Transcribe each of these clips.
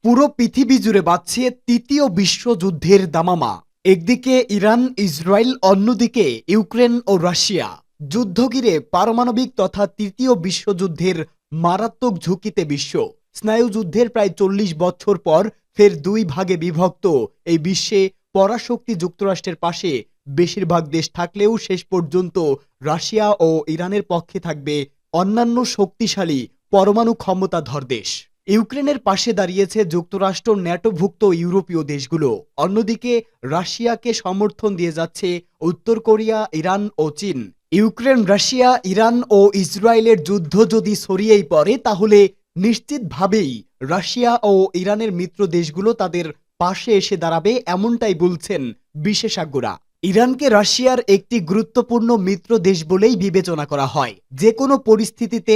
পুরো পৃথিবী জুড়ে বাজছে তৃতীয় বিশ্বযুদ্ধের দামামা। একদিকে ইরান ইসরায়েল, অন্যদিকে ইউক্রেন ও রাশিয়া। যুদ্ধ ঘিরে পারমাণবিক তথা তৃতীয় বিশ্বযুদ্ধের মারাত্মক ঝুঁকিতে বিশ্ব। স্নায়ুযুদ্ধের প্রায় ৪০ বছর পর ফের দুই ভাগে বিভক্ত এই বিশ্বে পরাশক্তি যুক্তরাষ্ট্রের পাশে বেশিরভাগ দেশ থাকলেও শেষ পর্যন্ত রাশিয়া ও ইরানের পক্ষে থাকবে অন্যান্য শক্তিশালী পরমাণু ক্ষমতাধর দেশ। ইউক্রেনের পাশে দাঁড়িয়েছে যুক্তরাষ্ট্র, ন্যাটোভুক্ত ইউরোপীয় দেশগুলো। অন্যদিকে রাশিয়াকে সমর্থন দিয়ে যাচ্ছে উত্তর কোরিয়া, ইরান ও চীন। ইউক্রেন, রাশিয়া, ইরান ও ইসরায়েলের যুদ্ধ যদি ছড়িয়েই পড়ে, তাহলে নিশ্চিতভাবেই রাশিয়া ও ইরানের মিত্র দেশগুলো তাদের পাশে এসে দাঁড়াবে, এমনটাই বলছেন বিশেষজ্ঞরা। ইরানকে রাশিয়ার একটি গুরুত্বপূর্ণ মিত্র দেশ বলেই বিবেচনা করা হয়। যে কোনো পরিস্থিতিতে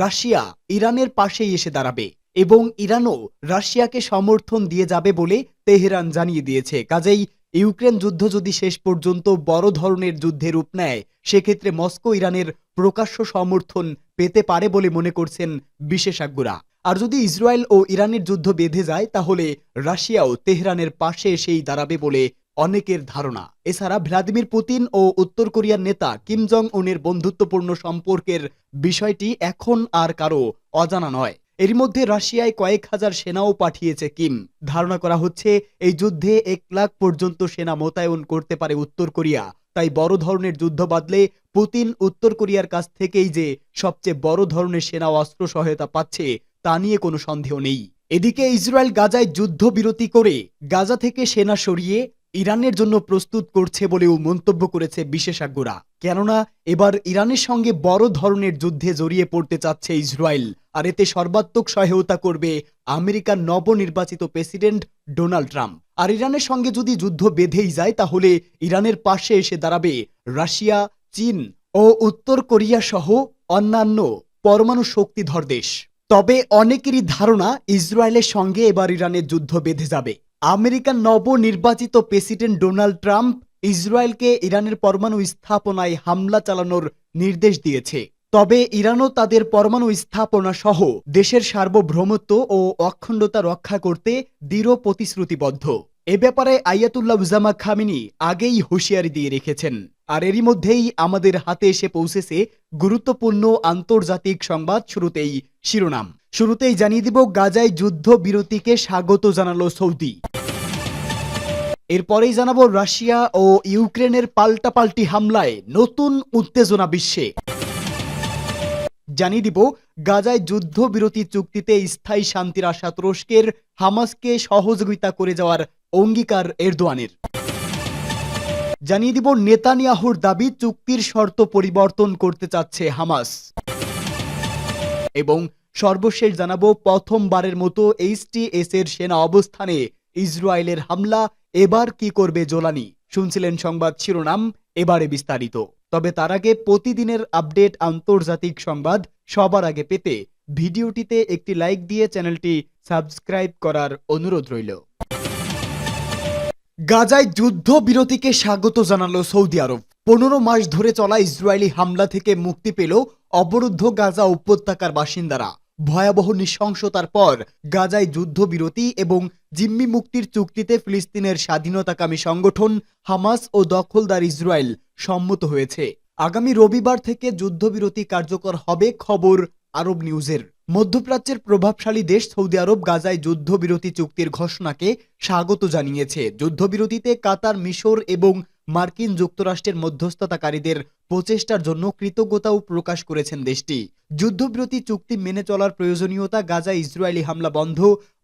রাশিয়া ইরানের পাশেই এসে দাঁড়াবে এবং ইরানও রাশিয়াকে সমর্থন দিয়ে যাবে বলে তেহরান জানিয়ে দিয়েছে। কাজেই ইউক্রেন যুদ্ধ যদি শেষ পর্যন্ত বড় ধরনের যুদ্ধে রূপ নেয়, সেক্ষেত্রে মস্কো ইরানের প্রকাশ্য সমর্থন পেতে পারে বলে মনে করছেন বিশেষজ্ঞরা। আর যদি ইসরায়েল ও ইরানের যুদ্ধ বেঁধে যায়, তাহলে রাশিয়াও তেহরানের পাশে এসেই দাঁড়াবে বলে অনেকের ধারণা। এছাড়া ভ্লাদিমির পুতিন ও উত্তর কোরিয়ার নেতা কিম জং উনের বন্ধুত্বপূর্ণ সম্পর্কের বিষয়টি এখন আর কারো অজানা নয়। এর মধ্যে রাশিয়ায় কয়েক হাজার সেনাও পাঠিয়েছে কিম। ধারণা করা হচ্ছে এই যুদ্ধে ১ লাখ পর্যন্ত সেনা মোতায়েন করতে পারে উত্তর কোরিয়া। তাই বড় ধরনের যুদ্ধ বাঁধলে পুতিন উত্তর কোরিয়ার কাছ থেকেই যে সবচেয়ে বড় ধরনের সেনা অস্ত্র সহায়তা পাচ্ছে, তা নিয়ে কোনো সন্দেহ নেই। এদিকে ইসরায়েল গাজায় যুদ্ধবিরতি করে গাজা থেকে সেনা সরিয়ে ইরানের জন্য প্রস্তুত করছে বলেও মন্তব্য করেছে বিশেষজ্ঞরা। কেননা এবার ইরানের সঙ্গে বড় ধরনের যুদ্ধে জড়িয়ে পড়তে চাচ্ছে ইসরায়েল। আর এতে সর্বাত্মক সহায়তা করবে আমেরিকার নবনির্বাচিত প্রেসিডেন্ট ডোনাল্ড ট্রাম্প। আর ইরানের সঙ্গে যদি যুদ্ধ বেঁধেই যায়, তাহলে ইরানের পাশে এসে দাঁড়াবে রাশিয়া, চীন ও উত্তর কোরিয়া সহ অন্যান্য পরমাণু শক্তিধর দেশ। তবে অনেকেরই ধারণা ইসরায়েলের সঙ্গে এবার ইরানের যুদ্ধ বেঁধে যাবে। আমেরিকার নবনির্বাচিত প্রেসিডেন্ট ডোনাল্ড ট্রাম্প ইসরায়েলকে ইরানের পরমাণু স্থাপনায় হামলা চালানোর নির্দেশ দিয়েছে। তবে ইরানও তাদের পরমাণু স্থাপনা সহ দেশের সার্বভৌমত্ব ও অখণ্ডতা রক্ষা করতে দৃঢ় প্রতিশ্রুতিবদ্ধ। এ ব্যাপারে আয়াতুল্লাহ উজামা খামেনি আগেই হুঁশিয়ারি দিয়ে রেখেছেন। আর এরই মধ্যেই আমাদের হাতে এসে পৌঁছেছে গুরুত্বপূর্ণ আন্তর্জাতিক সংবাদ। শুরুতেই জানিয়ে দিব, গাজায় যুদ্ধ বিরতিকে স্বাগত জানালো সৌদি। এরপরেই জানাবো, রাশিয়া ও ইউক্রেনের পাল্টাপাল্টি হামলায় নতুন উত্তেজনা বিশ্বে। জানিয়ে দিব, গাজায় যুদ্ধবিরতি চুক্তিতে স্থায়ী শান্তির আশা তুরস্কের, হামাসকে সহযোগিতা করে যাওয়ার অঙ্গীকার এরদোয়ানের। জানিয়ে দিব, নেতানিয়াহুর দাবি চুক্তির শর্ত পরিবর্তন করতে চাচ্ছে হামাস। এবং সর্বশেষ জানাবো, প্রথমবারের মতো HTS এর সেনা অবস্থানে ইসরায়েলের হামলা, এবার কি করবে জোলানি। শুনছিলেন সংবাদ শিরোনাম, এবারে বিস্তারিত। তবে তার আগে প্রতিদিনের আপডেট আন্তর্জাতিক সংবাদ সবার আগে পেতে ভিডিওটিতে একটি লাইক দিয়ে চ্যানেলটি সাবস্ক্রাইব করার অনুরোধ রইল। গাজায় যুদ্ধবিরতিকে স্বাগত জানালো সৌদি আরব। ১৫ মাস ধরে চলা ইসরায়েলি হামলা থেকে মুক্তি পেল অবরুদ্ধ গাজা উপত্যকার বাসিন্দারা। ভয়াবহ নৃশংসতার পর গাজায় যুদ্ধবিরতি এবং জিম্মি মুক্তির চুক্তিতে ফিলিস্তিনের স্বাধীনতাকামী সংগঠন হামাস ও দখলদার ইসরায়েল সম্মত হয়েছে। আগামী রবিবার থেকে যুদ্ধবিরতি কার্যকর হবে, খবর আরব নিউজের। মধ্যপ্রাচ্যের প্রভাবশালী দেশ সৌদি আরব গাজায় যুদ্ধবিরতি চুক্তির ঘোষণাকে স্বাগত জানিয়েছে। যুদ্ধবিরতিতে কাতার, মিশর এবং মার্কিন যুক্তরাষ্ট্রের মধ্যস্থতাকারীদের প্রচেষ্টার জন্য কৃতজ্ঞতাও প্রকাশ করেছেন দেশটি। যুদ্ধবিরতি চুক্তি মেনে চলার প্রয়োজনীয়তা, গাজায় ইসরায়েলি হামলা বন্ধ,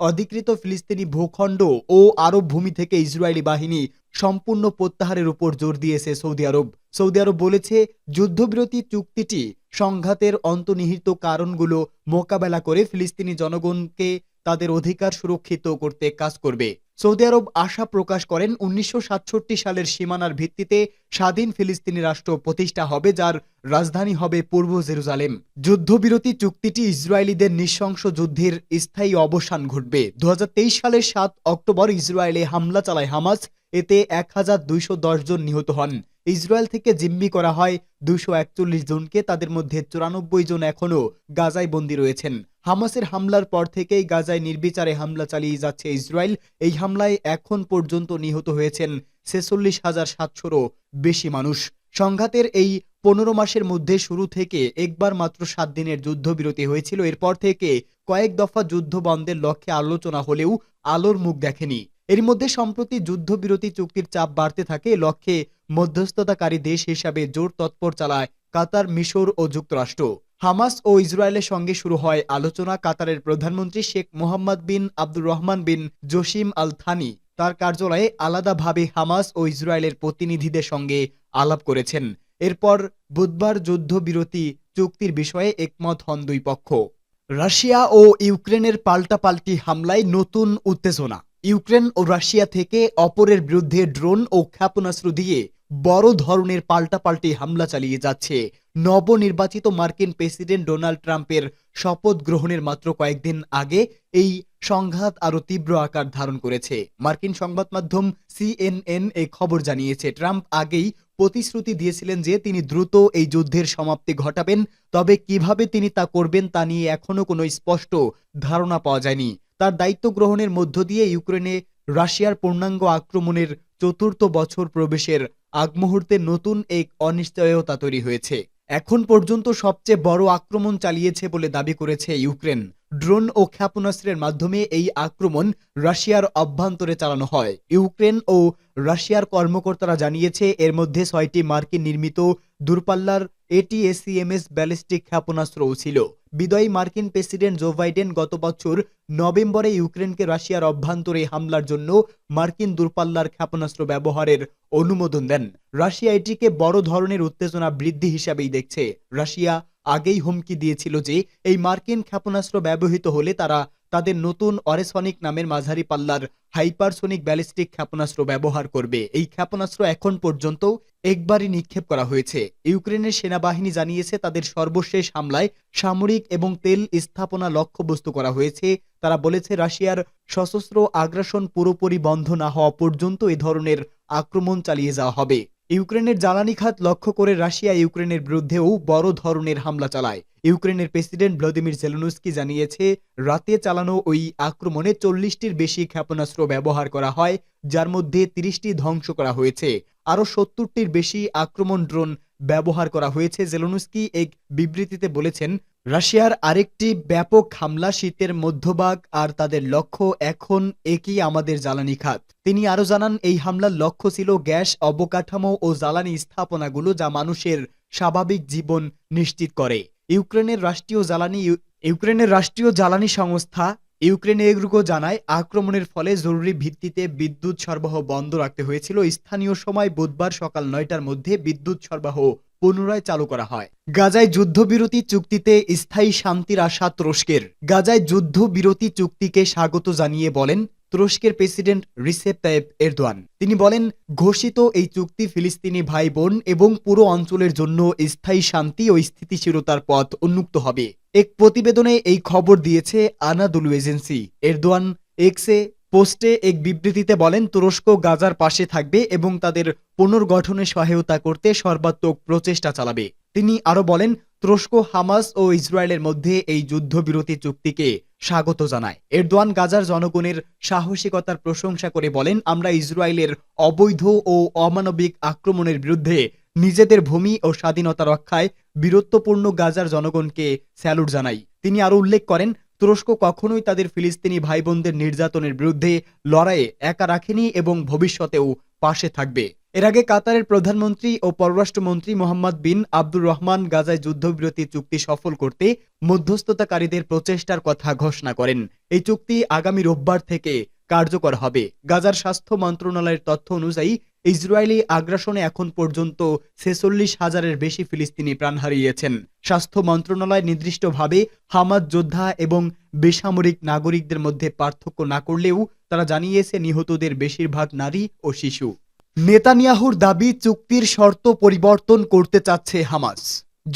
অধিকৃত ফিলিস্তিনি ভূখণ্ড ও আরব ভূমি থেকে ইসরায়েলি বাহিনী সম্পূর্ণ প্রত্যাহারের উপর জোর দিয়েছে সৌদি আরব। সৌদি আরব বলেছে, যুদ্ধবিরতি চুক্তিটি সংঘাতের অন্তর্নিহিত কারণগুলো মোকাবেলা করে ফিলিস্তিনি জনগণকে তাদের অধিকার সুরক্ষিত করতে কাজ করবে। সৌদি আরব আশা প্রকাশ করেন, ১৯৬৭ সালের সীমানার ভিত্তিতে স্বাধীন ফিলিস্তিনি রাষ্ট্র প্রতিষ্ঠা হবে, যার রাজধানী হবে পূর্ব জেরুজালেম। যুদ্ধবিরতি চুক্তিটি ইসরায়েলিদের নৃশংস যুদ্ধের স্থায়ী অবসান ঘটবে। ২০২৩ সালের ৭ অক্টোবর ইসরায়েলে হামলা চালায় হামাস। এতে ১,২১০ জন নিহত হন। ইসরায়েল থেকে জিম্মি করা হয় ২৪১ জনকে। তাদের মধ্যে ৯৪ জন এখনও গাজায় বন্দী রয়েছেন। হামাসের হামলার পর থেকেই গাজায় নির্বিচারে হামলা চালিয়ে যাচ্ছে ইসরায়েল। এই হামলায় এখন পর্যন্ত নিহত হয়েছেন ৪৬,৭০০-রও বেশি মানুষ। সংঘাতের এই ১৫ মাসের মধ্যে শুরু থেকে একবার মাত্র ৭ দিনের যুদ্ধবিরতি হয়েছিল। এরপর থেকে কয়েক দফা যুদ্ধ বন্ধের লক্ষ্যে আলোচনা হলেও আলোর মুখ দেখেনি। এর মধ্যে সম্প্রতি যুদ্ধবিরতি চুক্তির চাপ বাড়তে থাকে। লক্ষ্যে মধ্যস্থতাকারী দেশ হিসাবে জোর তৎপর চালায় কাতার, মিশর ও যুক্তরাষ্ট্র। হামাস ও ইসরায়েলের সঙ্গে শুরু হয় আলোচনা। কাতারের প্রধানমন্ত্রী শেখ মোহাম্মদ বিন আব্দুর রহমান বিন জসিম আল থানি তার কার্যালয়ে আলাদাভাবে হামাস ও ইসরায়েলের প্রতিনিধিদের সঙ্গে আলাপ করেছেন। এরপর বুধবার যুদ্ধবিরতি চুক্তির বিষয়ে একমত হন দুই পক্ষ। রাশিয়া ও ইউক্রেনের পাল্টাপাল্টি হামলায় নতুন উত্তেজনা। ইউক্রেন ও রাশিয়া থেকে অপরের বিরুদ্ধে ড্রোন ও ক্ষেপণাস্ত্র দিয়ে বড় ধরনের পাল্টাপাল্টি হামলা চালিয়ে যাচ্ছে। নবনির্বাচিত মার্কিন প্রেসিডেন্ট ডোনাল্ড ট্রাম্পের শপথ গ্রহণের মাত্র কয়েকদিন আগে এই সংঘাত আরও তীব্র আকার ধারণ করেছে। মার্কিন সংবাদ মাধ্যম CNN এই খবর জানিয়েছে, ট্রাম্প আগেই প্রতিশ্রুতি দিয়েছিলেন যে তিনি দ্রুত এই যুদ্ধের সমাপ্তি ঘটাবেন। তবে কিভাবে তিনি তা করবেন তা নিয়ে এখনো কোনো স্পষ্ট ধারণা পাওয়া যায়নি। তার দায়িত্ব গ্রহণের মধ্য দিয়ে ইউক্রেনে রাশিয়ার পূর্ণাঙ্গ আক্রমণের চতুর্থ বছর প্রবেশের আগমুহূর্তে নতুন এক অনিশ্চয়তা তৈরি হয়েছে। এখন পর্যন্ত সবচেয়ে বড় আক্রমণ চালিয়েছে বলে দাবি করেছে ইউক্রেন। ড্রোন ও ক্ষেপণাস্ত্রের মাধ্যমে এই আক্রমণ রাশিয়ার অভ্যন্তরে চালানো হয়। ইউক্রেন ও রাশিয়ার কর্মকর্তারা জানিয়েছে এর মধ্যে ৬টি মার্কিন নির্মিত দূরপাল্লার ATACMS ব্যালিস্টিক ক্ষেপণাস্ত্রও ছিল। বিদায়ী মার্কিন প্রেসিডেন্ট জো বাইডেন গত বছর নভেম্বরে ইউক্রেনকে রাশিয়ার অভ্যন্তরে হামলার জন্য মার্কিন দূরপাল্লার ক্ষেপণাস্ত্র ব্যবহারের অনুমোদন দেন। রাশিয়া এটিকে বড় ধরনের উত্তেজনা বৃদ্ধি হিসাবেই দেখছে। রাশিয়া আগেই হুমকি দিয়েছিল যে এই মার্কিন ক্ষেপণাস্ত্র ব্যবহৃত হলে তারা তাদের নতুন অরেসনিক নামের মাঝারি পাল্লার হাইপারসোনিক ব্যালিস্টিক ক্ষেপণাস্ত্র ব্যবহার করবে। এই ক্ষেপণাস্ত্র এখন পর্যন্ত একবারই নিক্ষেপ করা হয়েছে। ইউক্রেনের সেনাবাহিনী জানিয়েছে তাদের সর্বশেষ হামলায় সামরিক এবং তেল স্থাপনা লক্ষ্যবস্তু করা হয়েছে। তারা বলেছে রাশিয়ার সশস্ত্র আগ্রাসন পুরোপুরি বন্ধ না হওয়া পর্যন্ত এ ধরনের আক্রমণ চালিয়ে যাওয়া হবে। ইউক্রেনের জ্বালানি খাত লক্ষ্য করে রাশিয়া ইউক্রেনের বিরুদ্ধেও বড় ধরনের হামলা চালায়। ইউক্রেনের প্রেসিডেন্ট ভ্লাদিমির জেলেনস্কি জানিয়েছে রাতে চালানো ওই আক্রমণে ৪০টির বেশি ক্ষেপণাস্ত্র ব্যবহার করা হয়, যার মধ্যে ৩০টি ধ্বংস করা হয়েছে। আরও ৭০টির বেশি আক্রমণ ড্রোন ব্যবহার করা হয়েছে। জেলেনস্কি এক বিবৃতিতে বলেছেন, রাশিয়ার আরেকটি ব্যাপক হামলা শীতের মধ্যভাগ, আর তাদের লক্ষ্য এখন একই, আমাদের জ্বালানি খাত। তিনি আরও জানান এই হামলার লক্ষ্য ছিল গ্যাস অবকাঠামো ও জ্বালানি স্থাপনাগুলো, যা মানুষের স্বাভাবিক জীবন নিশ্চিত করে। ইউক্রেনের রাষ্ট্রীয় জ্বালানি সংস্থা ইউক্রেনেগ্রো জানায় আক্রমণের ফলে জরুরি ভিত্তিতে বিদ্যুৎ সরবরাহ বন্ধ রাখতে হয়েছিল। স্থানীয় সময় বুধবার সকাল ৯টার মধ্যে বিদ্যুৎ সরবরাহ পুনরায় চালু করা হয়। গাজায় যুদ্ধবিরতি চুক্তিতে স্থায়ী শান্তির আশা তুরস্কের। গাজায় যুদ্ধবিরতি চুক্তিকে স্বাগত জানিয়ে বলেন তুরস্কের প্রেসিডেন্ট রিসেপ তাইয়েপ এরদোয়ান। তিনি বলেন, ঘোষিত এই চুক্তি ফিলিস্তিনি ভাই বোন এবং পুরো অঞ্চলের জন্য স্থায়ী শান্তি ও স্থিতিশীলতার পথ উন্মুক্ত হবে। এক প্রতিবেদনে এই খবর দিয়েছে আনাদোলু এজেন্সি। এরদোয়ান এক্সে পোস্টে এক বিবৃতিতে বলেন, তুরস্ক গাজার পাশে থাকবে এবং তাদের পুনর্গঠনে সহায়তা করতে সর্বাত্মক প্রচেষ্টা চালাবে। তিনি আরও বলেন, তুরস্ক হামাস ও ইসরায়েলের মধ্যে এই যুদ্ধবিরতি চুক্তিকে স্বাগত জানায়। এরদোয়ান গাজার জনগণের সাহসিকতার প্রশংসা করে বলেন, আমরা ইসরায়েলের অবৈধ ও অমানবিক আক্রমণের বিরুদ্ধে নিজেদের ভূমি ও স্বাধীনতা রক্ষায় বীরত্বপূর্ণ গাজার জনগণকে স্যালুট জানাই। তিনি আরও উল্লেখ করেন, তুরস্ক কখনোই তাদের ফিলিস্তিনি ভাই বোনদের নির্যাতনের বিরুদ্ধে লড়াইয়ে একা রাখেনি এবং ভবিষ্যতেও পাশে থাকবে। এর আগে কাতারের প্রধানমন্ত্রী ও পররাষ্ট্রমন্ত্রী মোহাম্মদ বিন আব্দুর রহমান গাজায় যুদ্ধবিরতি চুক্তি সফল করতে মধ্যস্থতাকারীদের প্রচেষ্টার কথা ঘোষণা করেন। এই চুক্তি আগামী রোববার থেকে কার্যকর হবে। গাজার স্বাস্থ্য মন্ত্রণালয়ের তথ্য অনুযায়ী ইসরায়েলি আগ্রাসনে এখন পর্যন্ত ৪৬,০০০-এর বেশি ফিলিস্তিনি প্রাণ হারিয়েছেন। স্বাস্থ্য মন্ত্রণালয় নির্দিষ্টভাবে হামাস যোদ্ধা এবং বেসামরিক নাগরিকদের মধ্যে পার্থক্য না করলেও তারা জানিয়েছে নিহতদের বেশিরভাগ নারী ও শিশু। নেতানিয়াহুর দাবি, চুক্তির শর্ত পরিবর্তন করতে চাচ্ছে হামাস।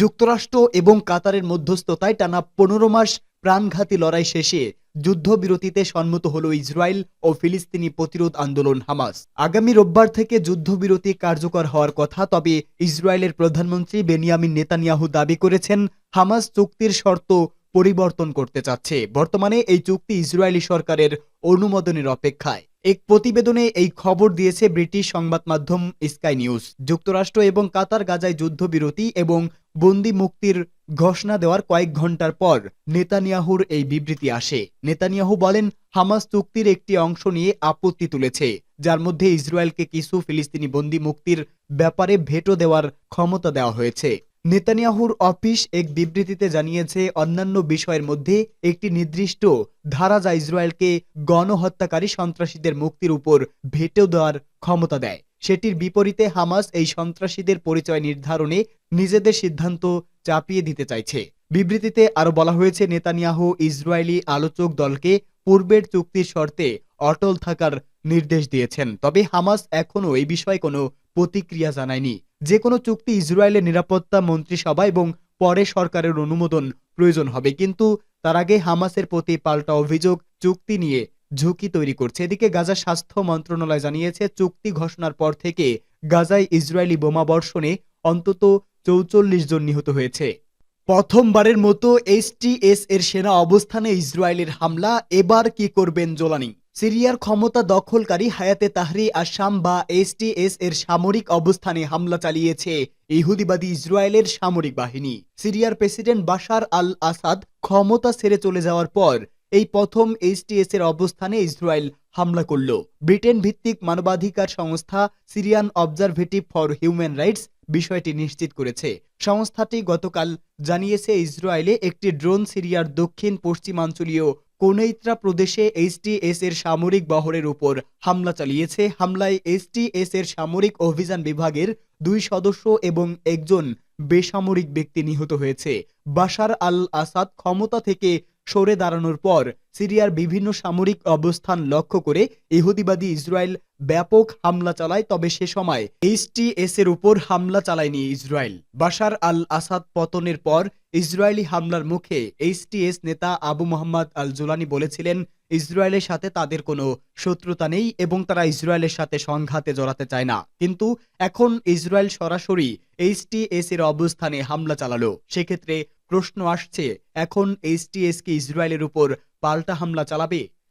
যুক্তরাষ্ট্র এবং কাতারের মধ্যস্থতায় টানা ১৫ মাস প্রাণঘাতী লড়াই শেষে যুদ্ধবিরতিতে সম্মত হল ইসরায়েল ও ফিলিস্তিনি প্রতিরোধ আন্দোলন হামাস। আগামী রোববার থেকে যুদ্ধবিরতি কার্যকর হওয়ার কথা। তবে ইসরায়েলের প্রধানমন্ত্রী বেনিয়ামিন নেতানিয়াহু দাবি করেছেন, হামাস চুক্তির শর্ত পরিবর্তন করতে চাচ্ছে। বর্তমানে এই চুক্তি ইসরায়েলি সরকারের অনুমোদনের অপেক্ষায়। এক প্রতিবেদনে এই খবর দিয়েছে ব্রিটিশ সংবাদ মাধ্যম স্কাই নিউজ। যুক্তরাষ্ট্র এবং কাতার গাজায় যুদ্ধবিরতি এবং বন্দি মুক্তির ঘোষণা দেওয়ার কয়েক ঘন্টার পর নেতানিয়াহুর এই বিবৃতি আসে। নেতানিয়াহু বলেন, হামাস চুক্তির একটি অংশ নিয়ে আপত্তি তুলেছে, যার মধ্যে ইসরায়েলকে কিছু ফিলিস্তিনি বন্দি মুক্তির ব্যাপারে ভেটো দেওয়ার ক্ষমতা দেওয়া হয়েছে। নেতানিয়াহুর অফিস এক বিবৃতিতে জানিয়েছে, অন্যান্য বিষয়ের মধ্যে একটি নির্দিষ্ট ধারা যা ইসরায়েলকে গণহত্যাকারী সন্ত্রাসীদের মুক্তির উপর ভেটো দেওয়ার ক্ষমতা দেয়। সেটির বিপরীতে হামাস এই সন্ত্রাসীদের পরিচয় নির্ধারণে নিজেদের সিদ্ধান্ত চাপিয়ে দিতে চাইছে। বিবৃতিতে আরো বলা হয়েছে, নেতানিয়াহু ইসরায়েলি আলোচক দলকে পূর্বের চুক্তির শর্তে অটল থাকার নির্দেশ দিয়েছেন, তবে হামাস এখনও এই বিষয়ে কোনো প্রতিক্রিয়া জানায়নি। যে কোনো চুক্তি ইসরায়েলের নিরাপত্তা মন্ত্রিসভা এবং পরে সরকারের অনুমোদন প্রয়োজন হবে, কিন্তু তার আগে হামাসের প্রতি পাল্টা অভিযোগ চুক্তি নিয়ে ঝুঁকি তৈরি করছে। এদিকে গাজার স্বাস্থ্য মন্ত্রণালয় জানিয়েছে, চুক্তি ঘোষণার পর থেকে গাজায় ইসরায়েলি বোমাবর্ষণে অন্তত ৪৪ জন নিহত হয়েছে। প্রথমবারের মতো এইচটিএস এর সেনা অবস্থানে ইসরায়েলের হামলা। এবার কি করবেন জোলানি? সিরিয়ার ক্ষমতা দখলকারী হায়াতে তাহরি আসাম বা এইচটিএস এর সামরিক অবস্থানে হামলা চালিয়েছে ইহুদিবাদী ইসরায়েলের সামরিক বাহিনী। সিরিয়ার প্রেসিডেন্ট বাশার আল আসাদ ক্ষমতা ছেড়ে চলে যাওয়ার পর এই প্রথম এইচটিএস এর অবস্থানে ইসরায়েল হামলা করল। ব্রিটেন ভিত্তিক মানবাধিকার সংস্থা সিরিয়ান অবজারভেটিভ ফর হিউম্যান রাইটস বিষয়টি নিশ্চিত করেছে। সংস্থাটি গতকাল জানিয়েছে, ইসরায়েলে একটি ড্রোন সিরিয়ার দক্ষিণ পশ্চিমাঞ্চলীয় কোনেইত্রা প্রদেশে এইচটিএস এর সামরিক বহরের উপর হামলা চালিয়েছে। হামলায় এইচটিএস এর সামরিক অভিযান বিভাগের 2 সদস্য এবং একজন বেসামরিক ব্যক্তি নিহত হয়েছে। বাশার আল আসাদ ক্ষমতা থেকে সরে দাঁড়ানোর পর সিরিয়ার বিভিন্ন সামরিক অবস্থান লক্ষ্য করে ইহুদিবাদী ইসরায়েল ব্যাপক হামলা চালায়, তবে সে সময় এইচটিএস এর উপর হামলা চালায়নি ইসরায়েল। বাশার আল আসাদ পতনের পর ইসরায়েলি হামলার মুখে এইচটিএস নেতা আবু মোহাম্মদ আল জোলানি বলেছিলেন, ইসরায়েলের সাথে তাদের কোনো শত্রুতা নেই এবং তারা ইসরায়েলের সাথে সংঘাতে জড়াতে চায় না। কিন্তু এখন ইসরায়েল সরাসরি এইচটিএস এর অবস্থানে হামলা চালালো। সেক্ষেত্রে প্রশ্ন আসছে, এখন এইচটিএস কি ইসরায়েলের উপর পাল্টা হামলা চালাবে?